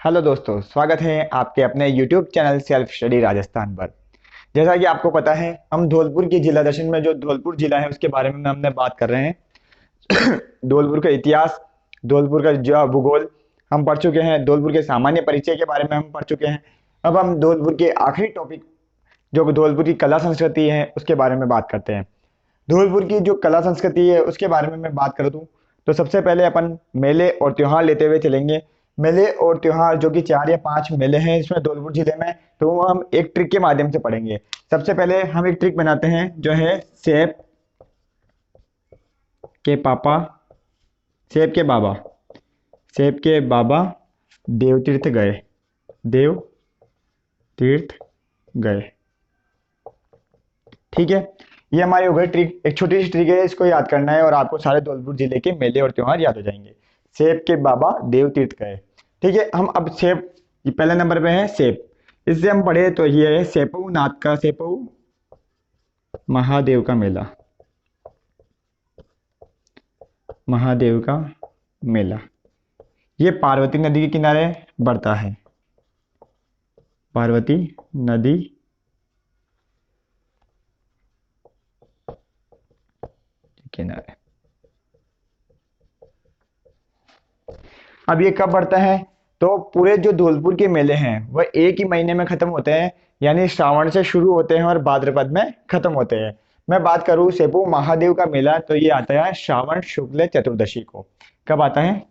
Hello दोस्तों, स्वागत है आपके अपने YouTube channel self study Rajasthan पर। जैसा कि आपको पता है, हम धौलपुर की जिला दर्शन में जो धौलपुर जिला है उसके बारे में हमने बात कर रहे हैं। धौलपुर का इतिहास, धौलपुर का जो भूगोल हम पढ़ चुके हैं, धौलपुर के सामान्य परिचय के बारे में हम पढ़ चुके हैं। अब हम धौलपुर के आखिरी टॉपिक जो धौलपुर की कला संस्कृति है उसके बारे में बात करते हैं। धौलपुर की जो कला संस्कृति है उसके बारे में मैं बात कर दूं तो सबसे पहले अपन मेले और त्योहार लेते हुए चलेंगे। मेले और त्योहार जो कि 4 या 5 मेले हैं इसमें धौलपुर जिले में, तो वो हम एक ट्रिक के माध्यम से पढ़ेंगे। सबसे पहले हम एक ट्रिक बनाते हैं जो है सेब के पापा, सेब के बाबा, सेब के बाबा देव तीर्थ गए, देव तीर्थ गए। ठीक है, ये हमारी हो गई ट्रिक। एक छोटी सी ट्रिक है, इसको याद करना है और आपको सारे धौलपुर जिले के मेले और त्योहार याद हो जाएंगे। सेब के बाबा देव तीर्थ गए। ठीक है, हम अब सेब, ये पहले नंबर पे है सेब। इससे हम पढ़े तो ये है सेपऊ नाथ का, सेपऊ महादेव का मेला, महादेव का मेला। ये पार्वती नदी के किनारे बढ़ता है, पार्वती नदी किनारे। अब ये कब बढ़ता है? तो पूरे जो धौलपुर के मेले हैं वह एक ही महीने में खत्म होते हैं, यानी श्रावण से शुरू होते हैं और भाद्रपद में खत्म होते हैं। मैं बात करूं सेपू महादेव का मेला, तो ये आता है श्रावण शुक्ल चतुर्दशी को। कब आता है?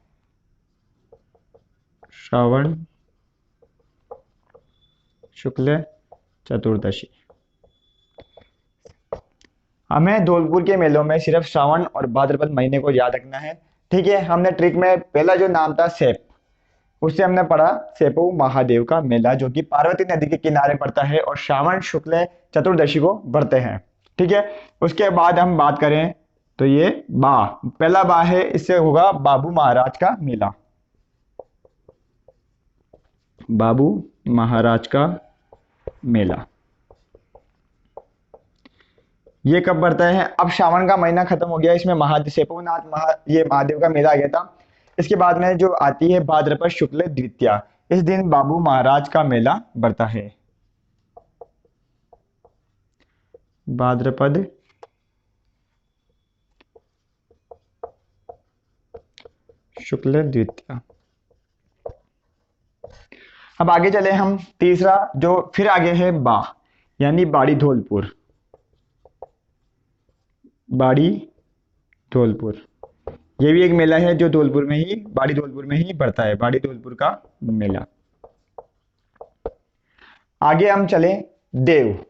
श्रावण शुक्ल चतुर्दशी। हमें धौलपुर के मेलों में सिर्फ श्रावण और भाद्रपद महीने को याद रखना है। ठीक है, हमने ट्रिक में पहला जो नाम था सेप, उससे हमने पढ़ा सेपू महादेव का मेला जो कि पार्वती नदी के किनारे पड़ता है और श्रावण शुक्ल चतुर्दशी को बढ़ते हैं। ठीक है, उसके बाद हम बात करें तो ये बा, पहला बा है, इससे होगा बाबू महाराज का मेला, बाबू महाराज का मेला। ये कब बढ़ता है? अब श्रावण का महीना खत्म हो गया, इसमें महादेव सेपुनाथ ये महादेव का मेला आ गया था। इसके बाद में जो आती है भाद्रपद शुक्ल द्वितीया, इस दिन बाबू महाराज का मेला बढ़ता है, भाद्रपद शुक्ल द्वितीया। अब आगे चले हम, तीसरा जो फिर आगे है बा, यानी बाड़ी धौलपुर, बाड़ी धौलपुर। ये भी एक मेला है जो धौलपुर में ही, बाड़ी धौलपुर में ही बढ़ता है, बाड़ी धौलपुर का मेला। आगे हम चले देव,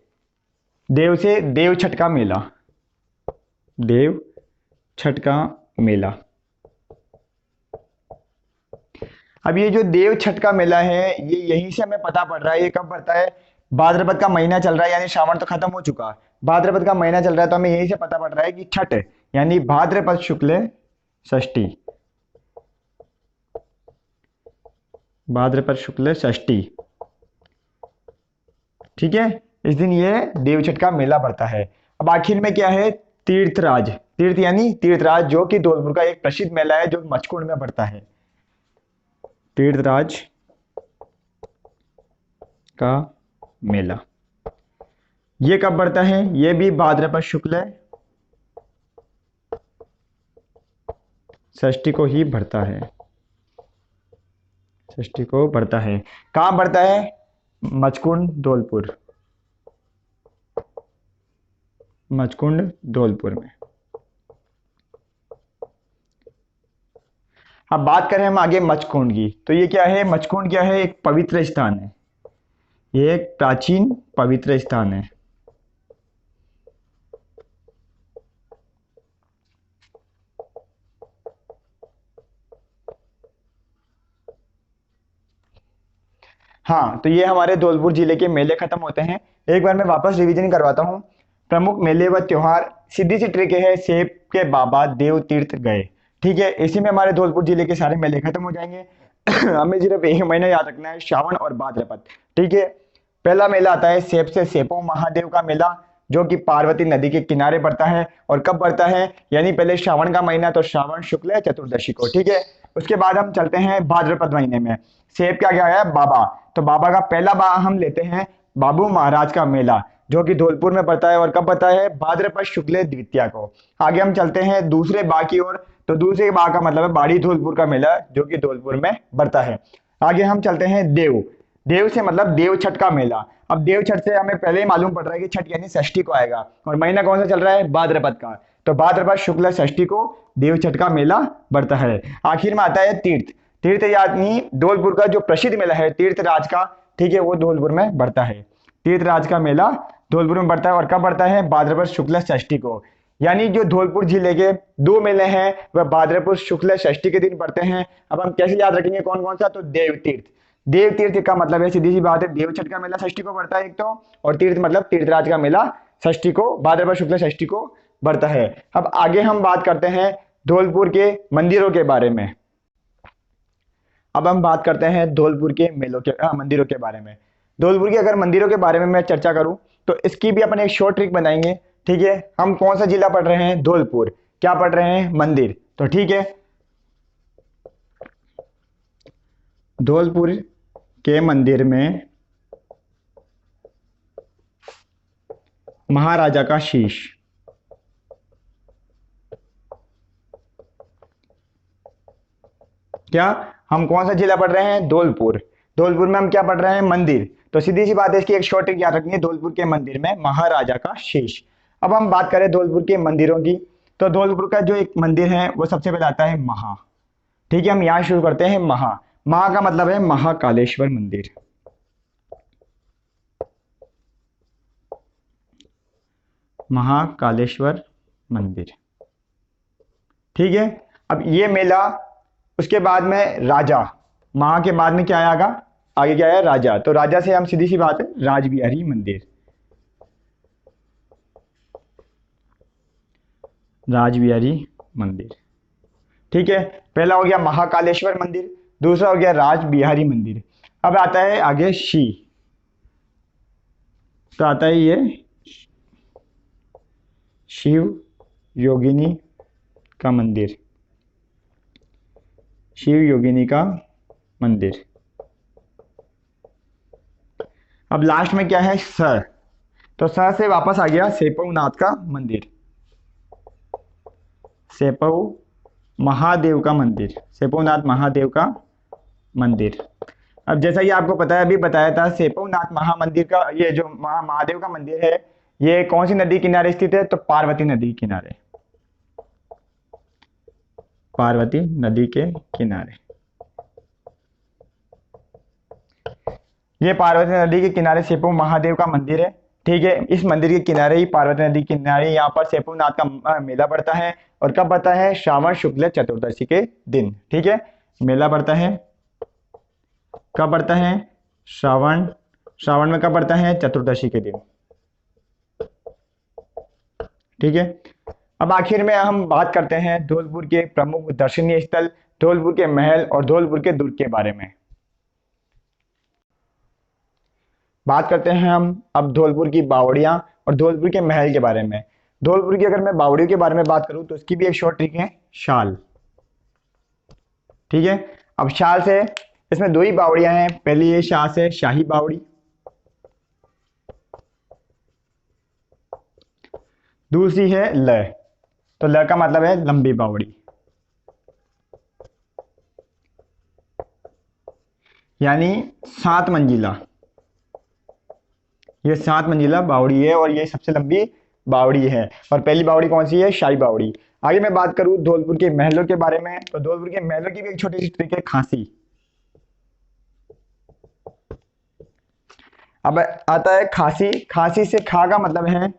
देव से देव छठ का मेला, देव छठ का मेला। अब ये जो देव छठ का मेला है ये यहीं से हमें पता पड़ रहा है ये कब बढ़ता है। भाद्रपद का महीना चल रहा है, यानी श्रावण तो खत्म हो चुका, भाद्रपद का महीना चल रहा है, तो हमें यहीं से पता पड़ रहा है कि छठ यानी भाद्रपद शुक्ल षष्ठी, भाद्रपद शुक्ल षष्ठी। ठीक है, इस दिन ये देव छठ का मेला बढ़ता है। अब आखिर में क्या है? तीर्थराज, तीर्थ यानी तीर्थराज जो कि धौलपुर का एक प्रसिद्ध मेला है जो मचकुंड में बढ़ता है, तीर्थराज का मेला। ये कब बढ़ता है? ये भी भाद्रपद शुक्ल षष्ठी को ही बढ़ता है, षष्ठी को बढ़ता है। कहाँ बढ़ता है? मचकुंड धौलपुर, मचकुंड धौलपुर में। अब बात करें हम आगे मचकुंड की, तो ये क्या है? मचकुंड क्या है? एक पवित्र स्थान है, ये एक प्राचीन पवित्र स्थान है। हाँ, तो ये हमारे धौलपुर जिले के मेले खत्म होते हैं। एक बार मैं वापस रिवीजन करवाता हूँ। प्रमुख मेले व त्योहार, सीधी सी ट्रिक है सेब के बाबा देव तीर्थ गए। ठीक है, इसी में हमारे धौलपुर जिले के सारे मेले खत्म हो जाएंगे। हमें सिर्फ एक महीना याद रखना है, श्रावण और भाद्रपद। ठीक है, पहला मेला आता है सेब से सेपो महादेव का मेला जो कि पार्वती नदी के किनारे पड़ता है। और कब पड़ता है, यानी पहले श्रावण का महीना, तो श्रावण शुक्ल चतुर्दशी को, ठीक है। उसके बाद हम चलते हैं भाद्रपद महीने में। सेब क्या क्या है, बाबा। तो बाबा का पहला बा हम लेते हैं बाबू महाराज का मेला, जो कि धौलपुर में पड़ता है। और कब पड़ता है, भाद्रपद शुक्ल द्वितीया को। आगे हम चलते हैं दूसरे बा की ओर। तो दूसरे बा का मतलब है बाड़ी धौलपुर का मेला, जो कि धौलपुर में पड़ता है। आगे हम चलते हैं देव। देव से मतलब देव छठ का मेला। अब देव छठ से हमें पहले ही मालूम पड़ रहा है कि छठ यानी षष्ठी को आएगा, और महीना कौन सा चल रहा है, भाद्रपद का। तो भाद्रपद शुक्ल षष्ठी को देव छठ का मेला बढ़ता है। आखिर में आता है तीर्थ। तीर्थ यानी धौलपुर का जो प्रसिद्ध मेला है तीर्थराज का, ठीक है, वो धौलपुर में बढ़ता है। तीर्थराज का मेला धौलपुर में बढ़ता है। और कब बढ़ता है, भाद्रपद शुक्ल षष्ठी को। यानी जो धौलपुर जिले के दो मेले हैं वह भाद्रपद शुक्ल षष्ठी के दिन पड़ते हैं। अब हम कैसे याद रखेंगे कौन कौन सा, तो देव तीर्थ। देव तीर्थ का मतलब है, सीधी सी बात है, देव छठ का मेला षष्ठी को पड़ता है एक तो, और तीर्थ मतलब तीर्थराज का मेला षष्ठी को, भाद्रपद शुक्ल षष्ठी को बढ़ता है। अब आगे हम बात करते हैं धौलपुर के मंदिरों के बारे में। अब हम बात करते हैं धौलपुर के मेलों के मंदिरों के बारे में। धौलपुर के अगर मंदिरों के बारे में मैं चर्चा करूं तो इसकी भी अपन एक शॉर्ट ट्रिक बनाएंगे, ठीक है। हम कौन सा जिला पढ़ रहे हैं, धौलपुर, क्या पढ़ रहे हैं, मंदिर, तो ठीक है। धौलपुर के मंदिर में महाराजा का शीश, क्या हम कौन सा जिला पढ़ रहे हैं, धौलपुर। धौलपुर में हम क्या पढ़ रहे हैं, मंदिर। तो सीधी सी बात है, इसकी एक शॉर्ट ट्रिक याद रखनी है, धौलपुर के मंदिर में महाराजा का शीश। अब हम बात करें धौलपुर के मंदिरों की, तो धौलपुर का जो एक मंदिर है वो सबसे पहले आता है महा, ठीक है। हम यहाँ शुरू करते हैं महा। महा का मतलब है महाकालेश्वर मंदिर। महाकालेश्वर मंदिर, ठीक है। अब ये मेला, उसके बाद में राजा, महा के बाद में क्या आएगा, आगे क्या है, राजा। तो राजा से हम सीधी सी बात है, राजबिहारी मंदिर। राजबिहारी मंदिर, ठीक है। पहला हो गया महाकालेश्वर मंदिर, दूसरा हो गया राजबिहारी मंदिर। अब आता है आगे शी, तो आता है ये शिव योगिनी का मंदिर, शिव योगिनी का मंदिर। अब लास्ट में क्या है, स, तो स से वापस आ गया सेपवनाथ का मंदिर, सेपव महादेव का मंदिर, सेपवनाथ महादेव का मंदिर। अब जैसा कि आपको पता है, अभी बताया था, सेपवनाथ महामंदिर का, ये जो महादेव का मंदिर है, ये कौन सी नदी किनारे स्थित है, तो पार्वती नदी किनारे, पार्वती नदी के किनारे। ये पार्वती नदी के किनारे सेपव महादेव का मंदिर है, ठीक है। इस मंदिर के किनारे ही, पार्वती नदी के किनारे, यहाँ पर सेपवनाथ का मेला पड़ता है। और कब पड़ता है, श्रावण शुक्ल चतुर्दशी के दिन, ठीक है। मेला पड़ता है, कब पड़ता है, श्रावण, श्रावण में कब पड़ता है, चतुर्दशी के दिन, ठीक है। अब आखिर में हम बात करते हैं धौलपुर के प्रमुख दर्शनीय स्थल, धौलपुर के महल और धौलपुर के दुर्ग के बारे में। बात करते हैं हम अब धौलपुर की बावड़ियां और धौलपुर के महल के बारे में। धौलपुर की अगर मैं बावड़ियों के बारे में बात करूं तो इसकी भी एक शॉर्ट ट्रिक है, शाल, ठीक है। अब शाल से, इसमें दो ही बावड़ियां हैं, पहली ये शाह से शाही बावड़ी, दूसरी है ल, तो ल का मतलब है लंबी बावड़ी, यानी 7 मंजिला। ये 7 मंजिला बावड़ी है और ये सबसे लंबी बावड़ी है। और पहली बावड़ी कौन सी है, शाही बावड़ी। आगे मैं बात करूं धौलपुर के महलों के बारे में, तो धौलपुर के महलों की भी एक छोटी सी ट्रिक है, खांसी। अब आता है खांसी, खांसी से खा का मतलब है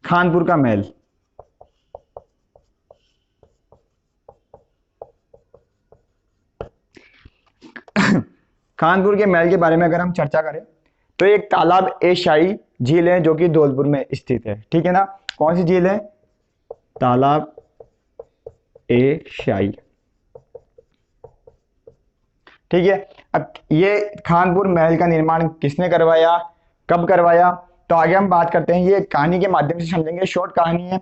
खानपुर का महल, कानपुर के महल के बारे में अगर हम चर्चा करें तो एक तालाब ए शाही झील है जो कि धौलपुर में स्थित है, ठीक है ना। कौन सी झील है, तालाब ए शाही, ठीक है। अब ये खानपुर महल का निर्माण किसने करवाया, कब करवाया, तो आगे हम बात करते हैं, ये कहानी के माध्यम से समझेंगे। शॉर्ट कहानी है।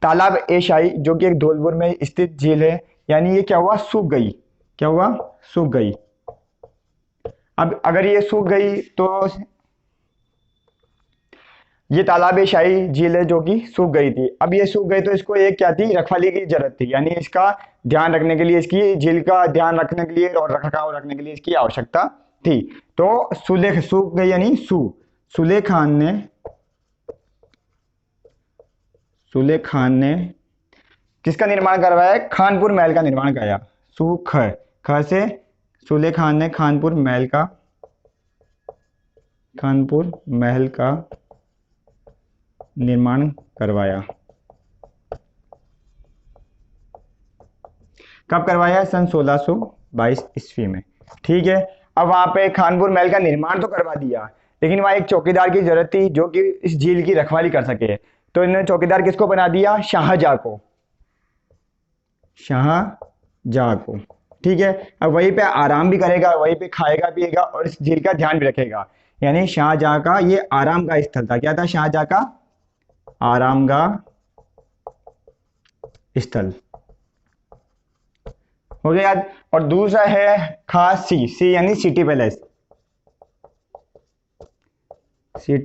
तालाब ए शाही जो कि एक धौलपुर में स्थित झील है, यानी ये क्या हुआ, सूख गई। क्या हुआ, सूख गई। अब अगर ये सूख गई तो ये तालाब ए शाही झील है जो कि सूख गई थी। अब ये सूख गई तो इसको एक क्या थी, रखवाली की जरूरत थी, यानी इसका ध्यान रखने के लिए, इसकी झील का ध्यान रखने के लिए और रखरखाव रखने के लिए इसकी आवश्यकता थी। तो सुलेख सूख गई यानी सुले खान ने किसका निर्माण करवाया, खानपुर महल का निर्माण कराया। सुख ख से सुले खान ने खानपुर महल का निर्माण करवाया। कब करवाया, सन 1622 ईस्वी में। ठीक है। अब वहां पे खानपुर महल का निर्माण तो करवा दिया, लेकिन वहां एक चौकीदार की जरूरत थी जो कि इस झील की रखवाली कर सके। तो इन्होंने चौकीदार किसको बना दिया, शाहजहां को। ठीक है। अब वहीं पे आराम भी करेगा, वहीं पे खाएगा पिएगा और इस झील का ध्यान भी रखेगा। यानी शाहजहां का ये आराम का स्थल था। क्या था, शाहजहां का आराम का स्थल। हो गया याद। और दूसरा है खास सी यानी सिटी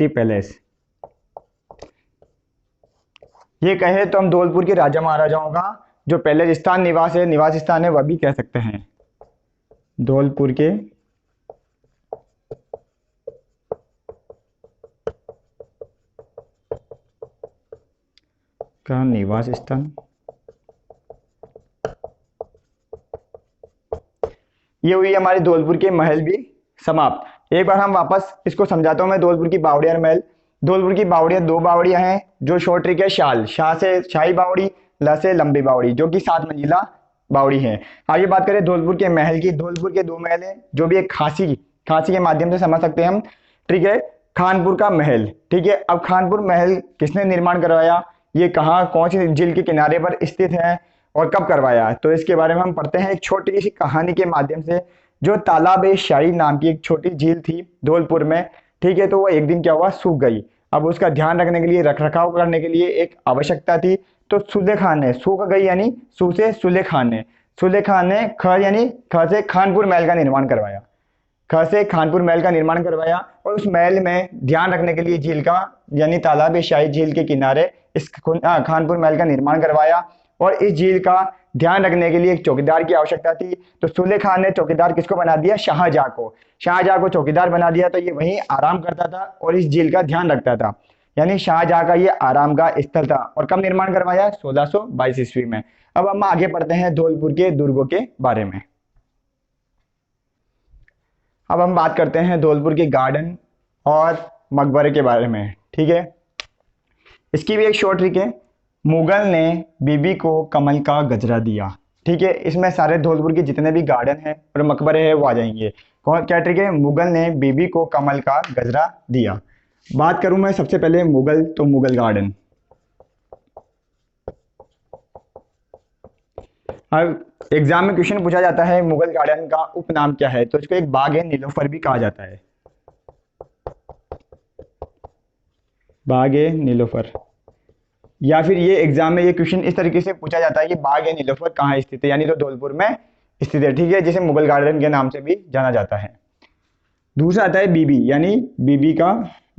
पैलेस। ये कहे तो हम धौलपुर के राजा महाराजाओं का जो पहले निवास स्थान है वह भी कह सकते हैं। धौलपुर के का निवास स्थान। ये हुई हमारी धौलपुर के महल भी समाप्त। एक बार हम वापस इसको समझाता हूं मैं, धौलपुर की बावड़िया और महल। धौलपुर की बावड़िया दो बावड़ियां हैं जो शॉर्ट ट्रिक है, शाह से शाही बावड़ी, ल से लंबी बावड़ी, जो कि 7 मंजिला बावड़ी है। आगे बात करें धौलपुर के महल की। धौलपुर के 2 महल हैं जो भी एक खांसी के माध्यम से समझ सकते हैं हम। ठीक है। खानपुर का महल। ठीक है। अब खानपुर महल किसने निर्माण करवाया, ये कहाँ कौन सी झील के किनारे पर स्थित है और कब करवाया, तो इसके बारे में हम पढ़ते हैं एक छोटी सी कहानी के माध्यम से। जो तालाब ए शाही नाम की एक छोटी झील थी धौलपुर में। ठीक है। तो वो एक दिन क्या हुआ, सूख गई। अब उसका ध्यान रखने के लिए, रखरखाव करने के लिए एक आवश्यकता थी। तो सुले खान ने, सूख गई यानी सू से सुले खान ने ख से खानपुर महल का निर्माण करवाया। और उस महल में ध्यान रखने के लिए झील का यानी तालाब ए शाही झील के किनारे इस खानपुर महल का निर्माण करवाया। और इस झील का ध्यान रखने के लिए एक चौकीदार की आवश्यकता थी। तो सुले खान ने चौकीदार किसको बना दिया, शाहजहां को चौकीदार बना दिया। तो ये वहीं आराम करता था और इस झील का ध्यान रखता था, यानी शाहजहां का ये आराम का स्थल था। और कब निर्माण करवाया, 1622 ईस्वी में। अब हम आगे पढ़ते हैं धौलपुर के दुर्गों के बारे में। अब हम बात करते हैं धौलपुर के गार्डन और मकबरे के बारे में। ठीक है। इसकी भी एक शॉर्ट ट्रिक है। मुगल ने बीबी को कमल का गजरा दिया। ठीक है। इसमें सारे धौलपुर के जितने भी गार्डन हैं और मकबरे हैं वो आ जाएंगे। क्या ट्रिक है, मुगल ने बीबी को कमल का गजरा दिया। बात करूं मैं सबसे पहले मुगल, तो मुगल गार्डन। अब एग्जाम में क्वेश्चन पूछा जाता है मुगल गार्डन का उपनाम क्या है, तो इसको एक बाग ए नीलोफर भी कहा जाता है। बाग ए नीलोफर, या फिर ये एग्जाम में ये क्वेश्चन इस तरीके से पूछा जाता है कि बाग ए नीलोफर कहाँ स्थित है, यानी तो धौलपुर में स्थित है। ठीक है। जिसे मुगल गार्डन के नाम से भी जाना जाता है। दूसरा आता है बीबी, यानी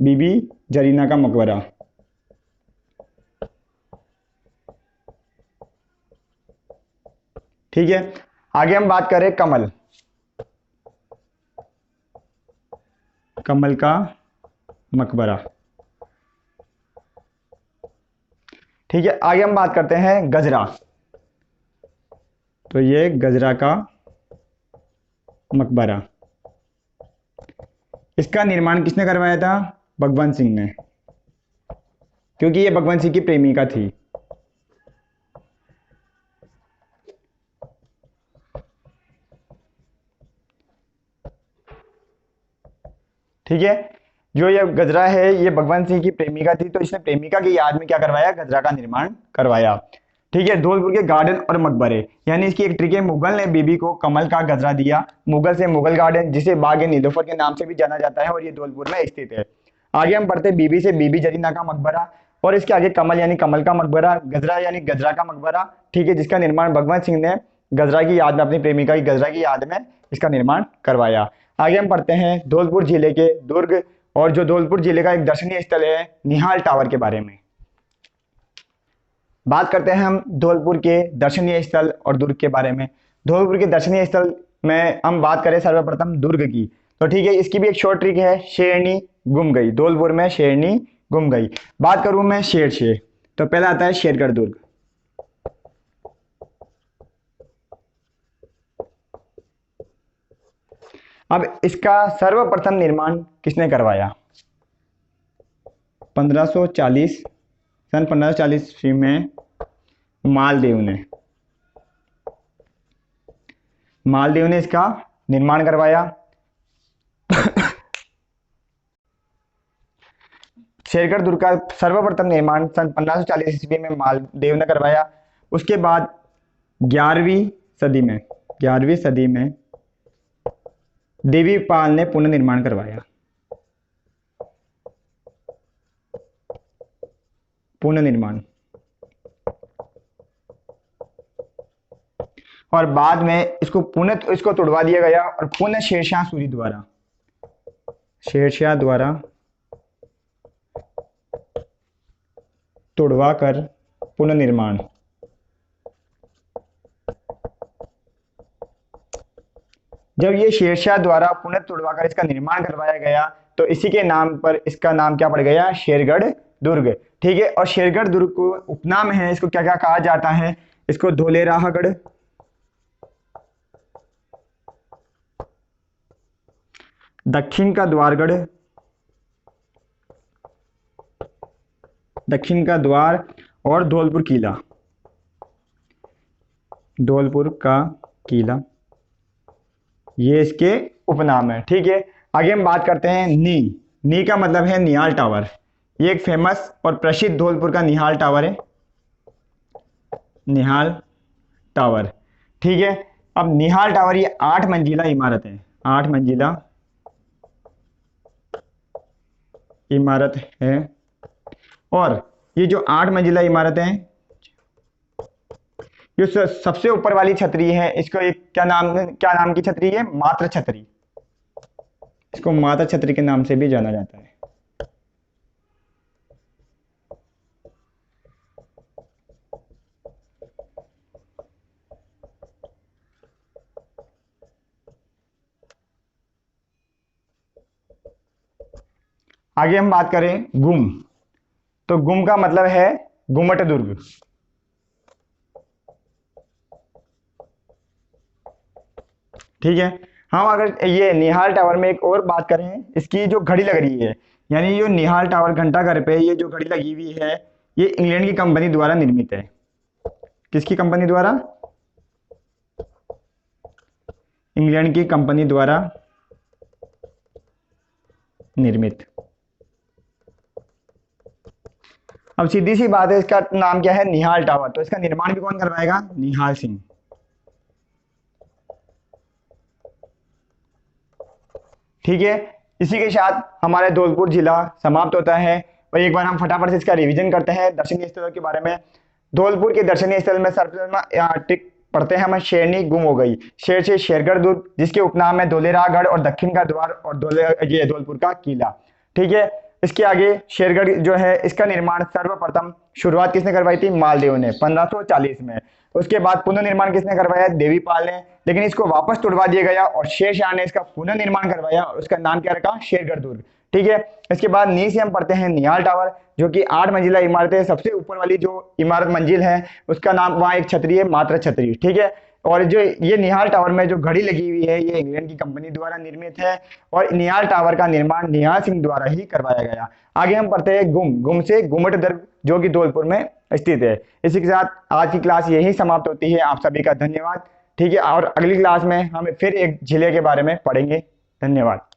बीबी जरीना का मकबरा। ठीक है। आगे हम बात करें कमल का मकबरा। ठीक है। आगे हम बात करते हैं गजरा, तो ये गजरा का मकबरा। इसका निर्माण किसने करवाया था, भगवंत सिंह ने, क्योंकि ये भगवंत सिंह की प्रेमिका थी। ठीक है। जो ये गजरा है ये भगवंत सिंह की प्रेमिका थी, तो इसने प्रेमिका की याद में क्या करवाया, गजरा का निर्माण करवाया। ठीक है। धौलपुर के गार्डन और मकबरे, यानी इसकी एक ट्रिक है, मुगल ने बीबी को कमल का गजरा दिया। मुगल से मुगल गार्डन, जिसे बाग ए नीलोफर के नाम से भी जाना जाता है, और ये धौलपुर में स्थित है। आगे हम पढ़ते हैं बीबी से बीबी जरीना का मकबरा, और इसके आगे कमल यानी कमल का मकबरा, गजरा यानी गजरा का मकबरा, ठीक है, जिसका निर्माण भगवंत सिंह ने गजरा की याद में, अपनी प्रेमिका की गजरा की याद में इसका निर्माण करवाया। आगे हम पढ़ते हैं धौलपुर जिले के दुर्ग और जो धौलपुर जिले का एक दर्शनीय स्थल है निहाल टावर के बारे में। बात करते हैं हम धौलपुर के दर्शनीय स्थल और दुर्ग के बारे में। धौलपुर के दर्शनीय स्थल में हम बात करें सर्वप्रथम दुर्ग की, तो ठीक है, इसकी भी एक शॉर्ट ट्रिक है, शेरनी गुम गई। धौलपुर में शेरनी गुम गई। बात करूं मैं शेर से, तो पहला आता है शेरगढ़ दुर्ग। अब इसका सर्वप्रथम निर्माण किसने करवाया? 1540 सन 1540 ईस्वी में मालदेव ने इसका निर्माण करवाया। शेरगढ़ दुर्ग का सर्वप्रथम निर्माण सन 1540 ईस्वी में मालदेव ने करवाया। उसके बाद 11वीं सदी में देवीपाल ने पुनर्निर्माण करवाया। और बाद में इसको तोड़वा दिया गया और पुनः शेरशाह सूरी द्वारा तोड़वा कर पुनर्निर्माण। जब ये शेरशाह द्वारा पुनः तोड़वाकर इसका निर्माण करवाया गया तो इसी के नाम पर इसका नाम क्या पड़ गया? शेरगढ़ दुर्ग, ठीक है। और शेरगढ़ दुर्ग को उपनाम है, इसको क्या क्या कहा जाता है? इसको धोलेराहगढ़, दक्षिण का द्वार और धौलपुर किला, ये इसके उपनाम है, ठीक है। आगे हम बात करते हैं नी का मतलब है निहाल टावर। ये एक फेमस और प्रसिद्ध धौलपुर का निहाल टावर, ठीक है। अब निहाल टावर ये 8 मंजिला इमारत है, 8 मंजिला इमारत है। और ये जो 8 मंजिला इमारत है, जो सबसे ऊपर वाली छतरी है, इसको एक क्या नाम की छतरी है? मात्र छतरी। इसको मात्र छतरी के नाम से भी जाना जाता है। आगे हम बात करें गुम, तो गुम का मतलब है गुम्मट दुर्ग, ठीक है। हम अगर ये निहाल टावर में एक और बात करें, इसकी जो घड़ी लग रही है, यानी जो निहाल टावर घंटा घर पे ये जो घड़ी लगी हुई है, ये इंग्लैंड की कंपनी द्वारा निर्मित है। किसकी कंपनी द्वारा? इंग्लैंड की कंपनी द्वारा निर्मित। अब सीधी सी बात है, इसका नाम क्या है? निहाल टावर। तो इसका निर्माण भी कौन करवाएगा? निहाल सिंह। ठीक है, इसी के साथ हमारे धौलपुर जिला समाप्त होता है। और एक बार हम फटाफट से इसका रिवीजन करते हैं दर्शनीय स्थलों के बारे में। धौलपुर के दर्शनीय स्थल में सर्वप्रथम टिक पढ़ते हैं हम, शेरनी गुम हो गई। शेर से शेरगढ़ दुर्ग, जिसके उपनाम है धोलेरागढ़ और दक्षिण का द्वार और धौलपुर का किला, ठीक है। इसके आगे शेरगढ़ जो है, इसका निर्माण सर्वप्रथम शुरुआत किसने करवाई थी? मालदेव ने 1540 में। उसके बाद पुनर्निर्माण किसने करवाया? देवीपाल ने। लेकिन इसको वापस तोड़वा दिया गया और शेरशाह ने इसका पुनर्निर्माण करवाया और उसका नाम क्या रखा? शेरगढ़ दुर्ग, ठीक है। इसके बाद नी से हम पढ़ते हैं निहाल टावर, जो कि 8 मंजिला इमारत है। सबसे ऊपर वाली जो इमारत मंजिल है, उसका नाम, वहाँ एक छतरी है, मात्र छतरी, ठीक है। और जो ये निहाल टावर में जो घड़ी लगी हुई है, ये इंग्लैंड की कंपनी द्वारा निर्मित है और निहाल टावर का निर्माण निहाल सिंह द्वारा ही करवाया गया। आगे हम पढ़ते हैं गुम से गुम्मट दुर्ग, जो कि धौलपुर में स्थित है। इसी के साथ आज की क्लास यही समाप्त होती है। आप सभी का धन्यवाद, ठीक है। और अगली क्लास में हम फिर एक जिले के बारे में पढ़ेंगे। धन्यवाद।